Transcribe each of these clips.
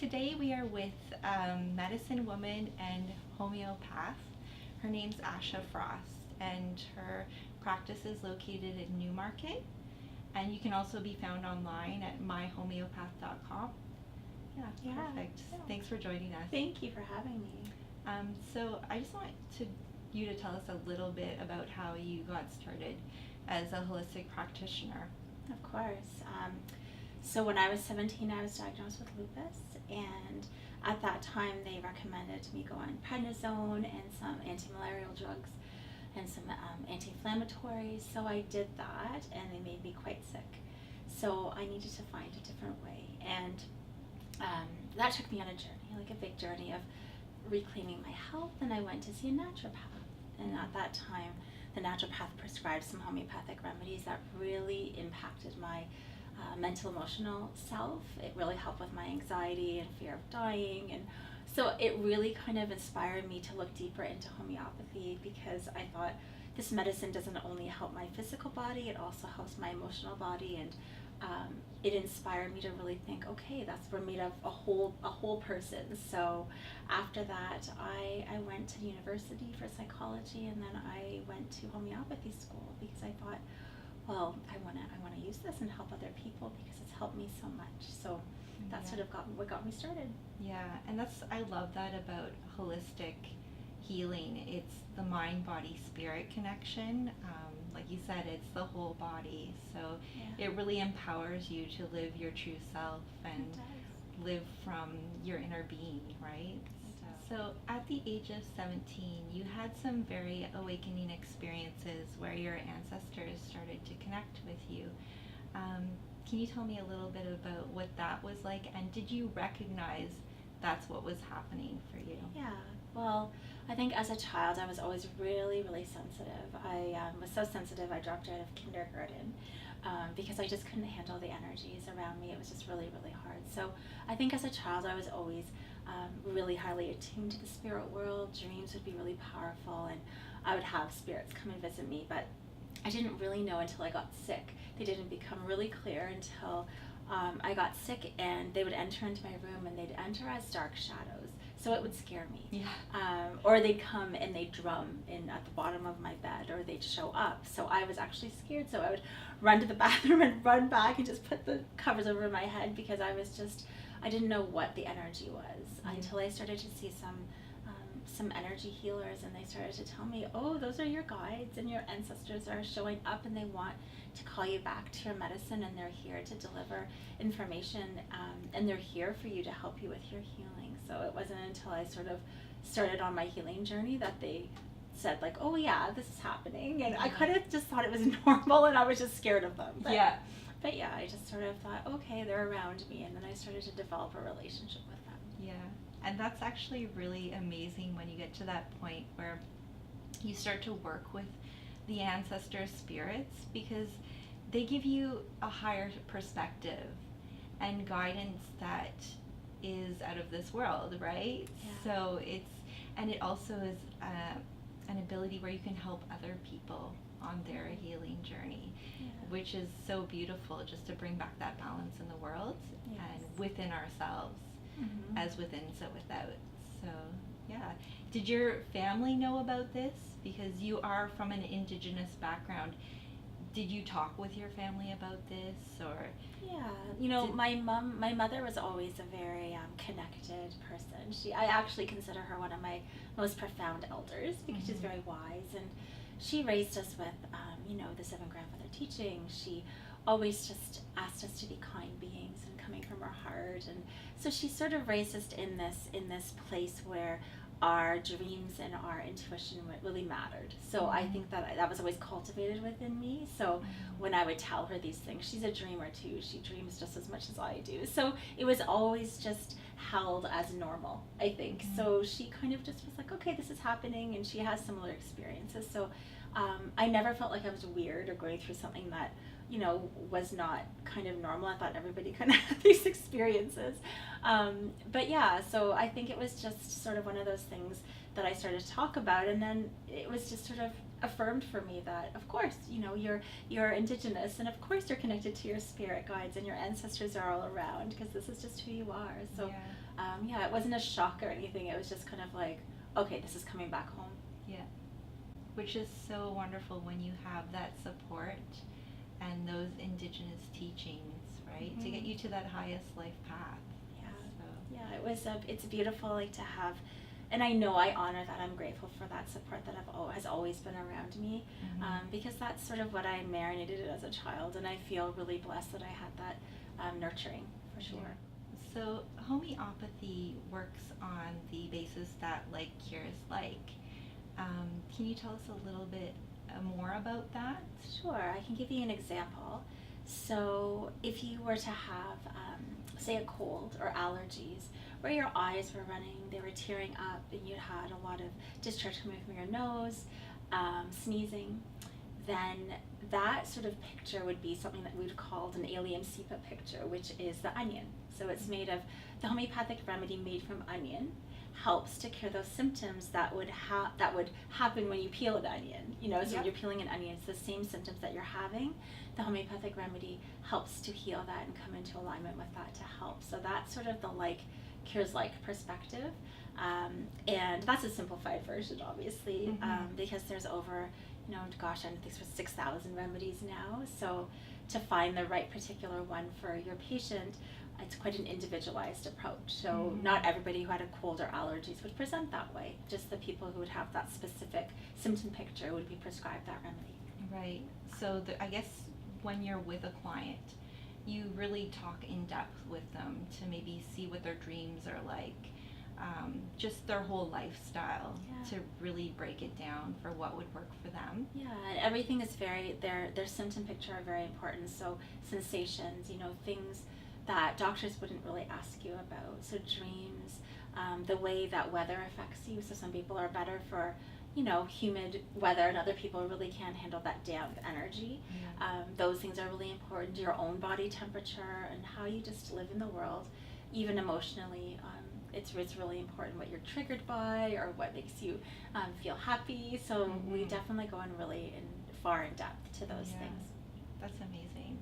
today we are with medicine woman and homeopath. Her name's Asha Frost, and her practice is located in Newmarket. And you can also be found online at myhomeopath.com. Yeah, perfect. Yeah. Thanks for joining us. Thank you for having me. So I just want you to tell us a little bit about how you got started as a holistic practitioner. Of course. So when I was 17, I was diagnosed with lupus, and at that time they recommended me go on prednisone and some anti-malarial drugs and some anti-inflammatories. So I did that, and they made me quite sick. So I needed to find a different way, and that took me on a journey, like a big journey of reclaiming my health. And I went to see a naturopath, and at that time the naturopath prescribed some homeopathic remedies that really impacted my mental emotional self. It really helped with my anxiety and fear of dying, and so it really kind of inspired me to look deeper into homeopathy, because I thought this medicine doesn't only help my physical body, it also helps my emotional body. And it inspired me to really think, okay, we're made of a whole person. So after that, I went to university for psychology, and then I went to homeopathy school, because I thought, well, I want to use this and help other people, because it's helped me so much. So that's sort of what got me started. Yeah, and I love that about holistic healing. It's the mind, body, spirit connection. Like you said, it's the whole body. So it really empowers you to live your true self and live from your inner being, right? So at the age of 17, you had some very awakening experiences where your ancestors started to connect with you. Can you tell me a little bit about what that was like, and did you recognize that's what was happening for you? Yeah, well, I think as a child I was always really, really sensitive. I was so sensitive I dropped out of kindergarten because I just couldn't handle the energies around me. It was just really, really hard. So I think as a child I was always really highly attuned to the spirit world. Dreams would be really powerful, and I would have spirits come and visit me, but I didn't really know until I got sick. They didn't become really clear until I got sick, and they would enter into my room, and they'd enter as dark shadows. So it would scare me. Yeah. Or they'd come and they'd drum in at the bottom of my bed, or they'd show up. So I was actually scared. So I would run to the bathroom and run back and just put the covers over my head, because I didn't know what the energy was until I started to see some energy healers, and they started to tell me, oh, those are your guides and your ancestors are showing up, and they want to call you back to your medicine, and they're here to deliver information, and they're here for you to help you with your healing. So it wasn't until I sort of started on my healing journey that they said, like, oh yeah, this is happening, and I kind of just thought it was normal, and I was just scared of them. But yeah, I just sort of thought, okay, they're around me, and then I started to develop a relationship with them. Yeah, and that's actually really amazing when you get to that point where you start to work with the ancestor spirits, because they give you a higher perspective and guidance that is out of this world, right? Yeah. So it also is an ability where you can help other people on their healing journey, which is so beautiful, just to bring back that balance in the world and within ourselves, as within, so without. So yeah. Did your family know about this? Because you are from an indigenous background. Did you talk with your family about this, or? Yeah, my mother was always a very connected person. I actually consider her one of my most profound elders, because she's very wise, and she raised us with, the seven grandfather teaching. She always just asked us to be kind beings and coming from her heart, and so she sort of raised us in this place where our dreams and our intuition really mattered. So I think that was always cultivated within me. So when I would tell her these things, she's a dreamer too. She dreams just as much as I do. So it was always just held as normal, I think. So she kind of just was like, okay, this is happening, and she has similar experiences. So I never felt like I was weird or going through something that was not kind of normal. I thought everybody kind of had these experiences. But yeah, so I think it was just sort of one of those things that I started to talk about, and then it was just sort of affirmed for me that, of course, you're indigenous, and of course you're connected to your spirit guides, and your ancestors are all around, because this is just who you are. So it wasn't a shock or anything. It was just kind of like, okay, this is coming back home. Yeah. Which is so wonderful when you have that support and those indigenous teachings, right? To get you to that highest life path. It's beautiful, like, to have, and I know I honor that. I'm grateful for that support that has always been around me, because that's sort of what I marinated it as a child, and I feel really blessed that I had that nurturing, for sure. Yeah. So homeopathy works on the basis that like cures like. Can you tell us a little bit more about that? Sure, I can give you an example. So if you were to have, say, a cold or allergies, where your eyes were running, they were tearing up, and you had a lot of discharge coming from your nose, sneezing, then that sort of picture would be something that we would call an alien SEPA picture, which is the onion. So it's made of, the homeopathic remedy made from onion helps to cure those symptoms that would happen when you peel an onion. So when you're peeling an onion, it's the same symptoms that you're having. The homeopathic remedy helps to heal that and come into alignment with that to help. So that's sort of the like cures like perspective, and that's a simplified version, obviously, because there's over, I think it's 6,000 remedies now. So to find the right particular one for your patient, it's quite an individualized approach. So not everybody who had a cold or allergies would present that way. Just the people who would have that specific symptom picture would be prescribed that remedy. Right. So I guess when you're with a client, you really talk in depth with them to maybe see what their dreams are like, just their whole lifestyle, to really break it down for what would work for them. Yeah, and everything is their symptom picture are very important. So sensations, things that doctors wouldn't really ask you about. So dreams, the way that weather affects you. So some people are better for, humid weather, and other people really can't handle that damp energy. Those things are really important. Your own body temperature and how you just live in the world, even emotionally. It's really important what you're triggered by or what makes you feel happy. So we definitely go in really far in depth to those things. That's amazing.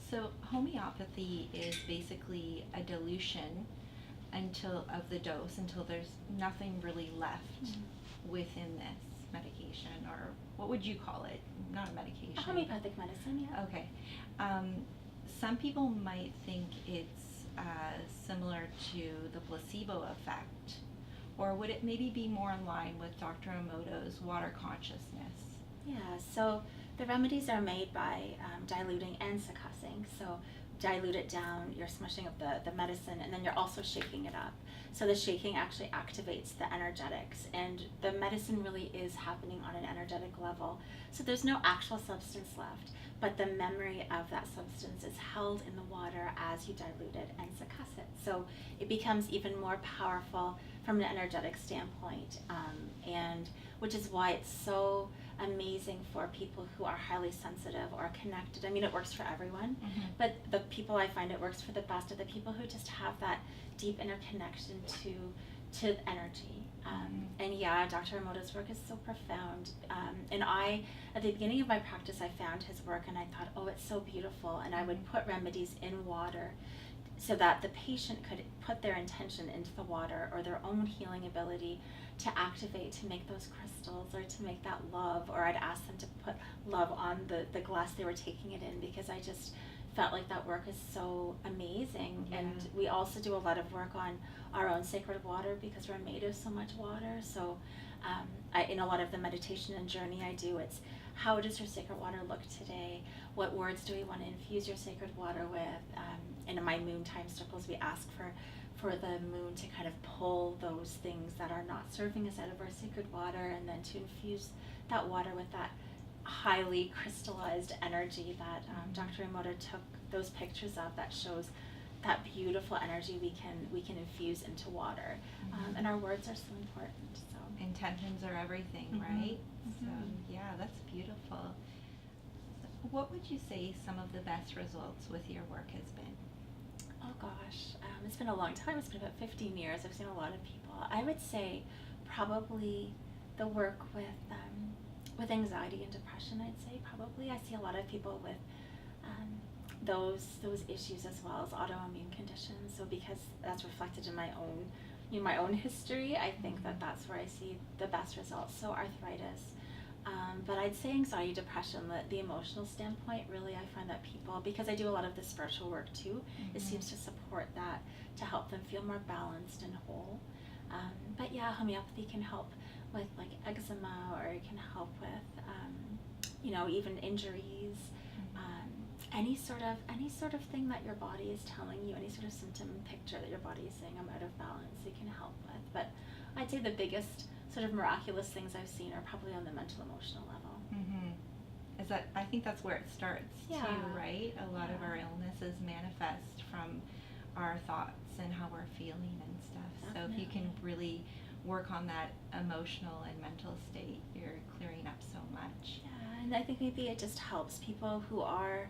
So homeopathy is basically a dilution of the dose until there's nothing really left within this medication, or what would you call it? Not a medication. A homeopathic medicine, yeah. Okay. Some people might think it's similar to the placebo effect, or would it maybe be more in line with Dr. Emoto's water consciousness? Yeah, so the remedies are made by diluting and succussing. So dilute it down, you're smushing up the medicine, and then you're also shaking it up. So the shaking actually activates the energetics, and the medicine really is happening on an energetic level. So there's no actual substance left, but the memory of that substance is held in the water as you dilute it and succuss it. So it becomes even more powerful from an energetic standpoint, and which is why it's so amazing for people who are highly sensitive or connected. I mean, it works for everyone, but the people I find it works for the best are the people who just have that deep inner connection to energy. And yeah, Dr. Emoto's work is so profound. And at the beginning of my practice, I found his work and I thought, oh, it's so beautiful. And I would put remedies in water so that the patient could put their intention into the water or their own healing ability to activate, to make those crystals or to make that love, or I'd ask them to put love on the glass they were taking it in, because I just felt like that work is so amazing. And we also do a lot of work on our own sacred water because we're made of so much water. So in a lot of the meditation and journey I do, it's how does your sacred water look today? What words do we want to infuse your sacred water with? In my moon time circles, we ask for the moon to kind of pull those things that are not serving us out of our sacred water, and then to infuse that water with that highly crystallized energy that Dr. Emoto took those pictures of, that shows that beautiful energy we can infuse into water. And our words are so important. So intentions are everything, right? So yeah, that's beautiful. what would you say some of the best results with your work has been? Oh gosh, it's been a long time. It's been about 15 years. I've seen a lot of people. I would say probably the work with anxiety and depression. I'd say probably I see a lot of people with those issues as well as autoimmune conditions. So because that's reflected in my own history, I think that's where I see the best results. So arthritis. But I'd say anxiety, depression, the emotional standpoint, really I find that people, because I do a lot of the spiritual work too, it seems to support that, to help them feel more balanced and whole. But yeah, homeopathy can help with like eczema, or it can help with, even injuries, any sort of thing that your body is telling you, any sort of symptom picture that your body is saying I'm out of balance, it can help with. But I'd say the biggest sort of miraculous things I've seen are probably on the mental emotional level. Is that, I think that's where it starts Yeah. too, right? A lot of Yeah. our illnesses manifest from our thoughts and how we're feeling and stuff. So if you can Definitely. really work on that emotional and mental state, you're clearing up so much. Yeah, and I think maybe it just helps people who are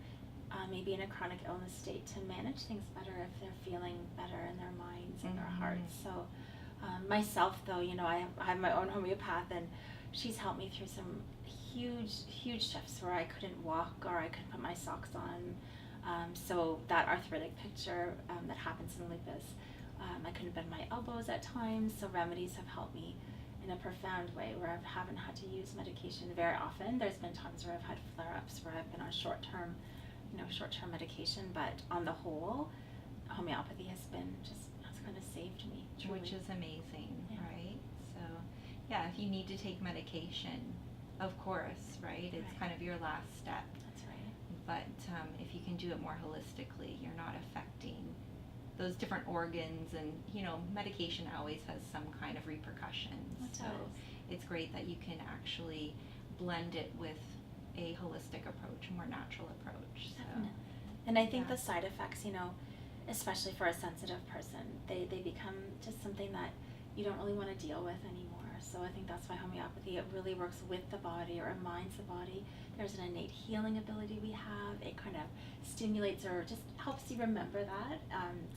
maybe in a chronic illness state to manage things better if they're feeling better in their minds and their hearts. So myself, though, I have my own homeopath, and she's helped me through some huge shifts where I couldn't walk or I couldn't put my socks on. So that arthritic picture that happens in lupus, I couldn't bend my elbows at times. So remedies have helped me in a profound way where I haven't had to use medication very often. There's been times where I've had flare-ups where I've been on short-term medication, but on the whole, homeopathy has kind of saved me. Truly. Which is amazing, Yeah. right? So, yeah, if you need to take medication, of course, right? It's Right. kind of your last step. That's right. But if you can do it more holistically, you're not affecting those different organs, and medication always has some kind of repercussions. It So does. it's great that you can actually blend it with a holistic approach, a more natural approach. So Definitely. And I think yeah. the side effects, especially for a sensitive person, they become just something that you don't really want to deal with anymore. So I think that's why homeopathy, it really works with the body or reminds the body. There's an innate healing ability we have. It kind of stimulates or just helps you remember that.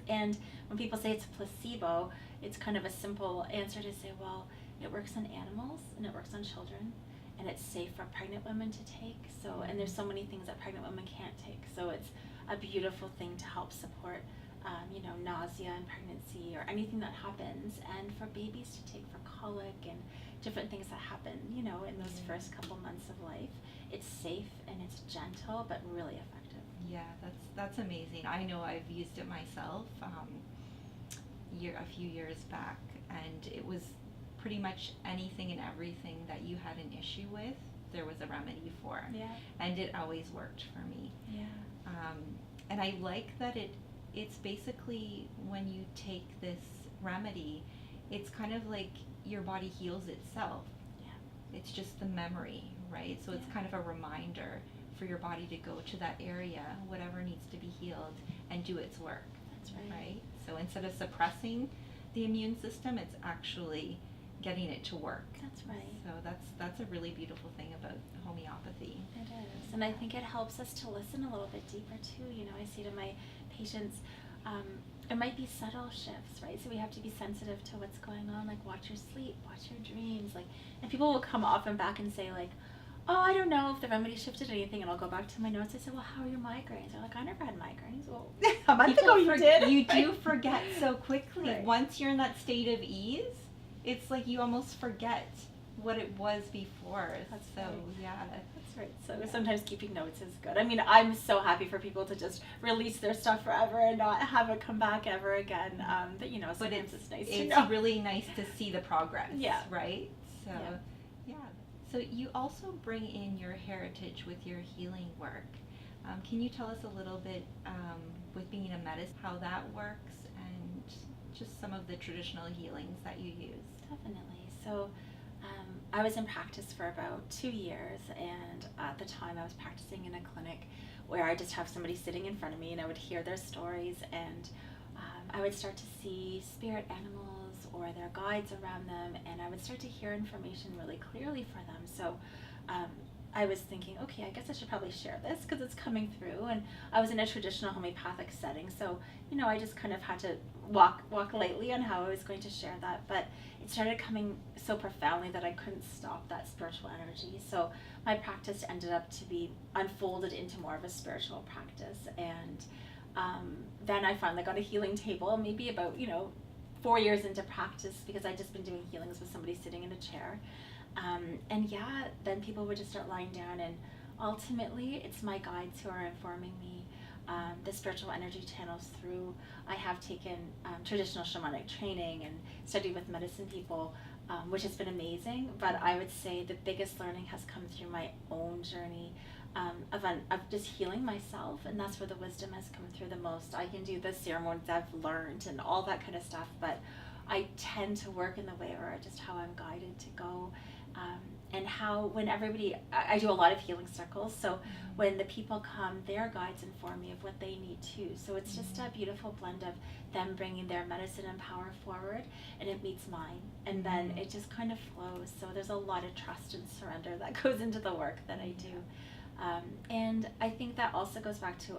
And when people say it's a placebo, it's kind of a simple answer to say, well, it works on animals and it works on children, and it's safe for pregnant women to take. So, and there's so many things that pregnant women can't take. So it's a beautiful thing to help support, nausea in pregnancy or anything that happens, and for babies to take for colic and different things that happen, in those first couple months of life. It's safe and it's gentle, but really effective. Yeah, that's amazing. I know I've used it myself a few years back, and it was pretty much anything and everything that you had an issue with, there was a remedy for. Yeah. And it always worked for me. Yeah. And I like that it's basically, when you take this remedy, it's kind of like your body heals itself. Yeah. It's just the memory, right? So it's Yeah. kind of a reminder for your body to go to that area, whatever needs to be healed, and do its work. That's right. Right? So instead of suppressing the immune system, it's actually getting it to work. That's right. So that's a really beautiful thing about homeopathy. It is. And I think it helps us to listen a little bit deeper too. I say to my patients, it might be subtle shifts, right? So we have to be sensitive to what's going on, like watch your sleep, watch your dreams, and people will come off and back and say like, oh, I don't know if the remedy shifted anything, and I'll go back to my notes. I say, well, how are your migraines? They're like, I never had migraines. Well, a month ago you did. You do forget so quickly. Right. Once you're in that state of ease, it's like you almost forget what it was before. That's so right. yeah. That's right. So Yeah. sometimes keeping notes is good. I mean, I'm so happy for people to just release their stuff forever and not have it come back ever again. But sometimes it's nice to know. It's really nice to see the progress. Yeah. Right? So Yeah. So you also bring in your heritage with your healing work. Can you tell us a little bit, with being a medicine, how that works, and just some of the traditional healings that you use? Definitely. So I was in practice for about 2 years, and at the time I was practicing in a clinic where I just have somebody sitting in front of me, and I would hear their stories, and I would start to see spirit animals or their guides around them, and I would start to hear information really clearly for them. So I was thinking, okay, I guess I should probably share this because it's coming through. And I was in a traditional homeopathic setting, so I just kind of had to walk lightly on how I was going to share that. But it started coming so profoundly that I couldn't stop that spiritual energy. So my practice ended up to be unfolded into more of a spiritual practice. And then I finally got a healing table, maybe about 4 years into practice, because I'd just been doing healings with somebody sitting in a chair. And yeah, then people would just start lying down, and ultimately it's my guides who are informing me the spiritual energy channels through. I have taken traditional shamanic training and studied with medicine people, which has been amazing, but I would say the biggest learning has come through my own journey of just healing myself, and that's where the wisdom has come through the most. I can do the ceremonies I've learned and all that kind of stuff, but I tend to work in the way or just how I'm guided to go. And how when everybody, I do a lot of healing circles, so when the people come, their guides inform me of what they need too. So it's just a beautiful blend of them bringing their medicine and power forward, and it meets mine, and then it just kind of flows. So there's a lot of trust and surrender that goes into the work that I do. And I think that also goes back to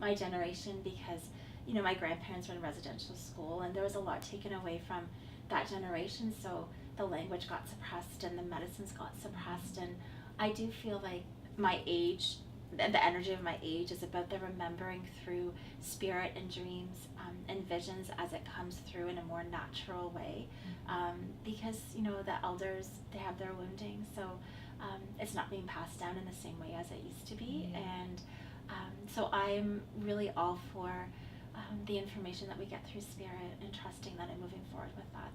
my generation, because my grandparents were in residential school, and there was a lot taken away from that generation. So the language got suppressed and the medicines got suppressed, and I do feel like my age, the energy of my age, is about the remembering through spirit and dreams and visions as it comes through in a more natural way, because the elders, they have their wounding, so it's not being passed down in the same way as it used to be. And so I'm really all for the information that we get through spirit, and trusting that and moving forward with that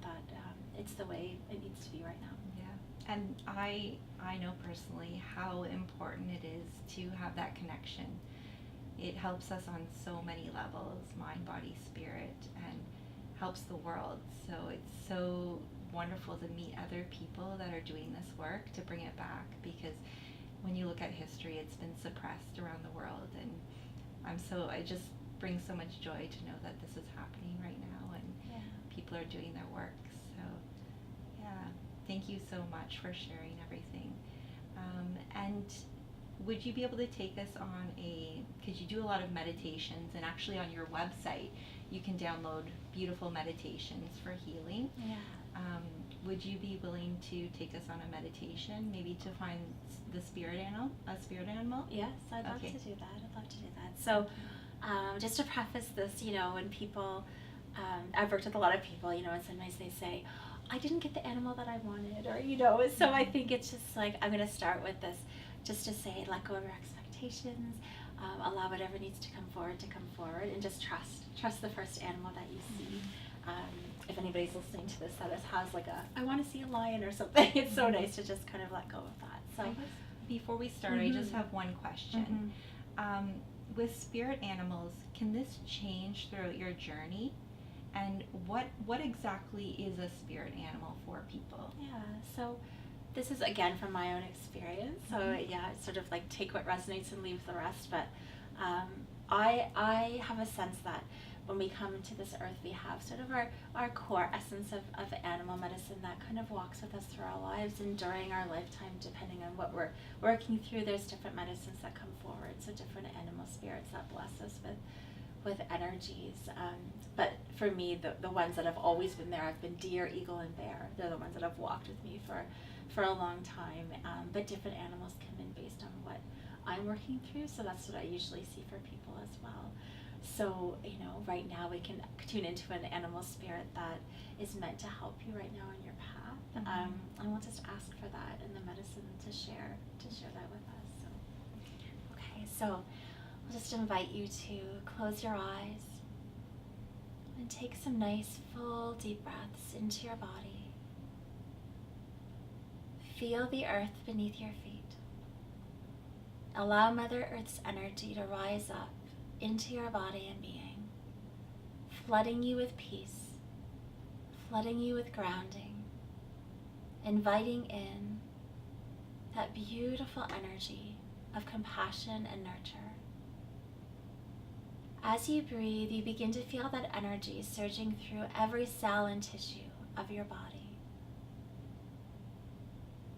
it's the way it needs to be right now. Yeah, and I know personally how important it is to have that connection. It helps us on so many levels, mind, body, spirit, and helps the world. So it's so wonderful to meet other people that are doing this work to bring it back, because when you look at history, it's been suppressed around the world, and it just brings so much joy to know that this is happening right now, and people are doing their work. So yeah, thank you so much for sharing everything. And would you be able to take us on because you do a lot of meditations, and actually on your website you can download beautiful meditations for healing. Would you be willing to take us on a meditation, maybe to find a spirit animal? Yes, I'd love to do that. So just to preface this, when people, I've worked with a lot of people, and sometimes they say, I didn't get the animal that I wanted, or, so I think it's just like, I'm going to start with this, just to say, let go of your expectations, allow whatever needs to come forward, and just trust the first animal that you see. If anybody's listening to this that has like I want to see a lion or something, it's so nice to just kind of let go of that. So before we start, I just have one question. With spirit animals, can this change throughout your journey? And what exactly is a spirit animal for people? Yeah, so this is again from my own experience. So yeah, it's sort of like take what resonates and leave the rest. But I have a sense that when we come into this earth, we have sort of our core essence of animal medicine that kind of walks with us through our lives, and during our lifetime, depending on what we're working through, there's different medicines that come forward. So different animal spirits that bless us with energies. But for me, the ones that have always been there have been deer, eagle, and bear. They're the ones that have walked with me for a long time. But different animals come in based on what I'm working through. So that's what I usually see for people as well. So, right now we can tune into an animal spirit that is meant to help you right now on your path. And we'll just ask for that in the medicine to share that with us. So, okay, so I'll just invite you to close your eyes and take some nice full deep breaths into your body. Feel the earth beneath your feet. Allow Mother Earth's energy to rise up into your body and being, flooding you with peace, flooding you with grounding, inviting in that beautiful energy of compassion and nurture. As you breathe, you begin to feel that energy surging through every cell and tissue of your body.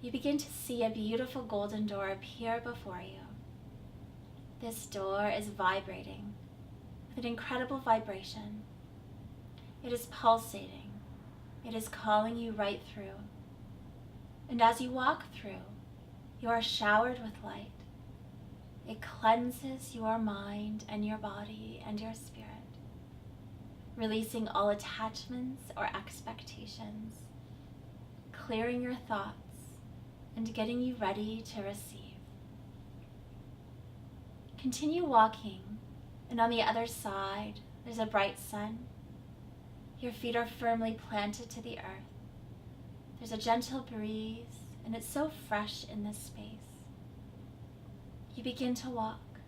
you begin to see a beautiful golden door appear before you. This door is vibrating with an incredible vibration. It is pulsating. It is calling you right through. And as you walk through, you are showered with light. It cleanses your mind and your body and your spirit, releasing all attachments or expectations, clearing your thoughts, and getting you ready to receive. Continue walking, and on the other side, there's a bright sun. Your feet are firmly planted to the earth. There's a gentle breeze, and it's so fresh in this space. You begin to walk.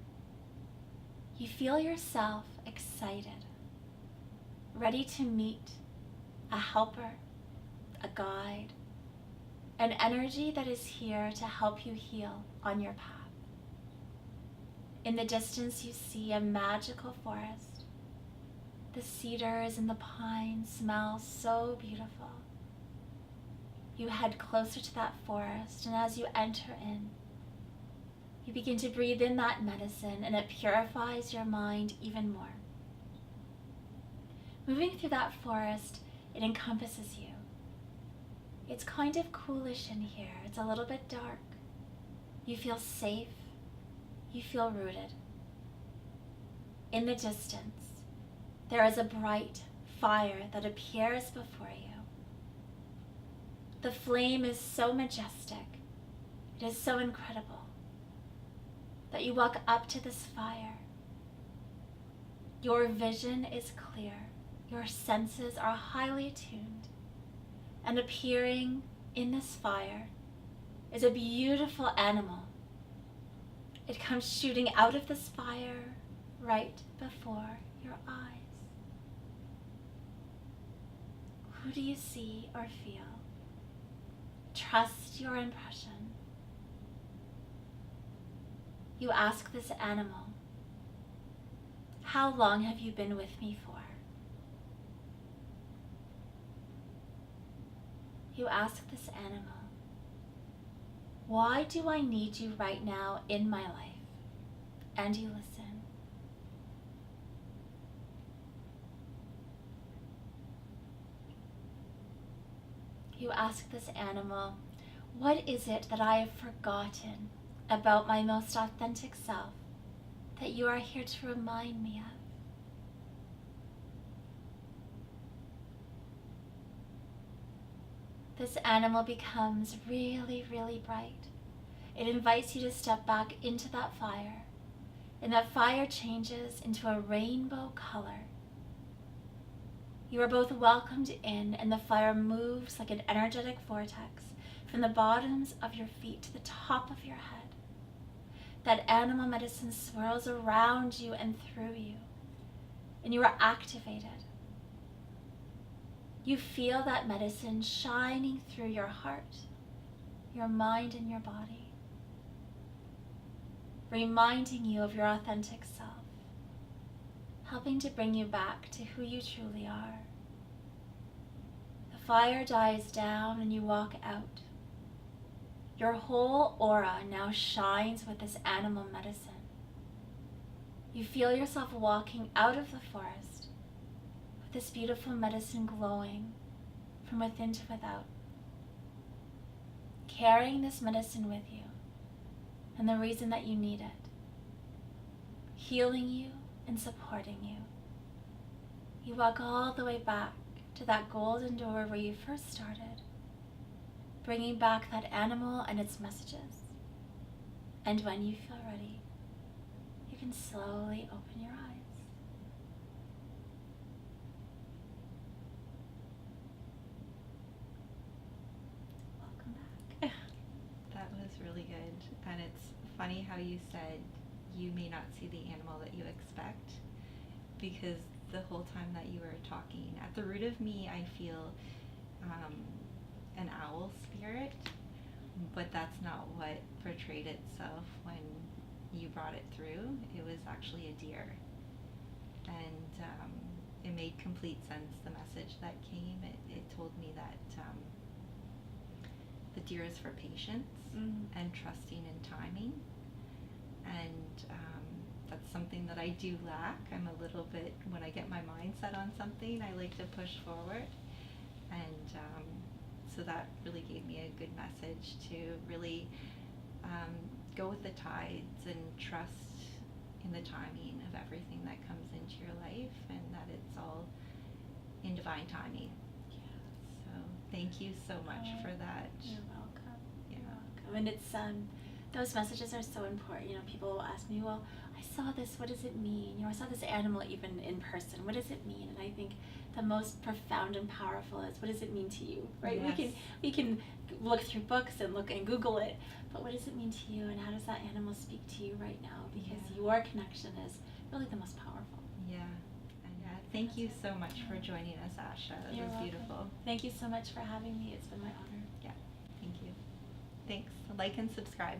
You feel yourself excited, ready to meet a helper, a guide, an energy that is here to help you heal on your path. In the distance, you see a magical forest. The cedars and the pines smell so beautiful. You head closer to that forest, and as you enter in, you begin to breathe in that medicine, and it purifies your mind even more. Moving through that forest, it encompasses you. It's kind of coolish in here. It's a little bit dark. You feel safe. You feel rooted. In the distance, there is a bright fire that appears before you. The flame is so majestic. It is so incredible that you walk up to this fire. Your vision is clear. Your senses are highly attuned. And appearing in this fire is a beautiful animal. It comes shooting out of this fire right before your eyes. Who do you see or feel? Trust your impression. You ask this animal, "How long have you been with me for?" You ask this animal, "Why do I need you right now in my life?" And you listen. You ask this animal, "What is it that I have forgotten about my most authentic self that you are here to remind me of?" This animal becomes really, really bright. It invites you to step back into that fire, and that fire changes into a rainbow color. You are both welcomed in, and the fire moves like an energetic vortex from the bottoms of your feet to the top of your head. That animal medicine swirls around you and through you, and you are activated. You feel that medicine shining through your heart, your mind, and your body, reminding you of your authentic self, helping to bring you back to who you truly are. The fire dies down and you walk out. Your whole aura now shines with this animal medicine. You feel yourself walking out of the forest with this beautiful medicine glowing from within to without, carrying this medicine with you and the reason that you need it, healing you and supporting you. You walk all the way back to that golden door where you first started, bringing back that animal and its messages. And when you feel ready, you can slowly open your eyes. Welcome back. That was really good. And it's funny how you said you may not see the animal that you expect, because the whole time that you were talking, at the root of me, I feel an owl spirit, but that's not what portrayed itself when you brought it through. It was actually a deer. And it made complete sense, the message that came. It told me that the deer is for patience and trusting in timing. And that's something that I do lack. I'm a little bit, when I get my mind set on something, I like to push forward. And so that really gave me a good message to really go with the tides and trust in the timing of everything that comes into your life, and that it's all in divine timing. Yeah. So thank you so much for that. You're welcome. Yeah. You're welcome. And it's those messages are so important. You know, people will ask me, well, I saw this, what does it mean? You know, I saw this animal even in person. What does it mean? And I think the most profound and powerful is, what does it mean to you? Right? Yes. We can look through books and look and Google it, but what does it mean to you, and how does that animal speak to you right now? Because your connection is really the most powerful. Yeah. And thank you so much for joining us, Asha. It You're was welcome. beautiful. Thank you so much for having me. It's been my honor. Yeah. Thank you. Thanks. Like and subscribe.